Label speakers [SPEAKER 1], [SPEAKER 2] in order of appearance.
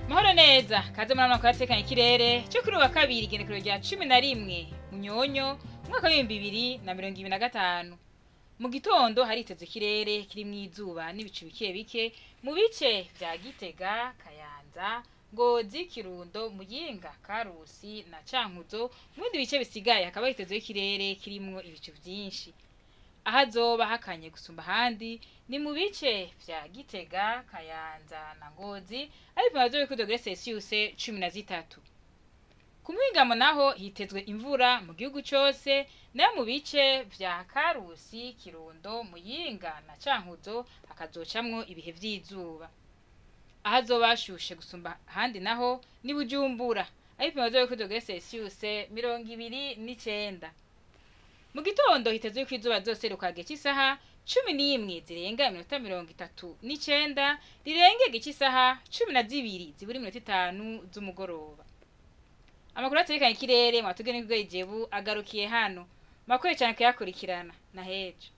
[SPEAKER 1] Mahoro neza, kaze muri amakuru atekanye ikirere cyo kuri wa kabiri igenekerezo rya 11 Munyonyo umwaka wa 2025. Mu gitondo haritezwe ikirere kirimwo izuba n'ibicu bike bike mu bice vya Gitega, Kayanza, Ngozi, Kirundo, Muyinga, Karusi na Cankuzo. Mu bindi bice bisigaye hakaba hitezwe ikirere kirimwo ibicu vyinshi. Ahazoba hakanye gusumba ahandi ni mu bice vya Gitega, Kayanza na Ngozi, ariko nazo biko degrees Celsius 13. Ku muhingamo naho hitezwe imvura mu gihugu cyose, nayo mu bice vya Karusi, Kirundo, Muyinga na Cankuzo hakazocamwo ibihe vy'izuba. Ahazoba hashushe gusumba ahandi naho ni Bujumbura, ariko nazo biko degrees Celsius 29. Mu gitondo hitezwe ko izuba zose rukage cy'isaha 11 zirenga 39 rirenge cy'isaha 12 ziburi 5 z'umugoroba. Amakuru atekanye ikirere mwatugene kugwe ijebu agarukiye hano. Makuru cyane kuyakurikirana na hejo.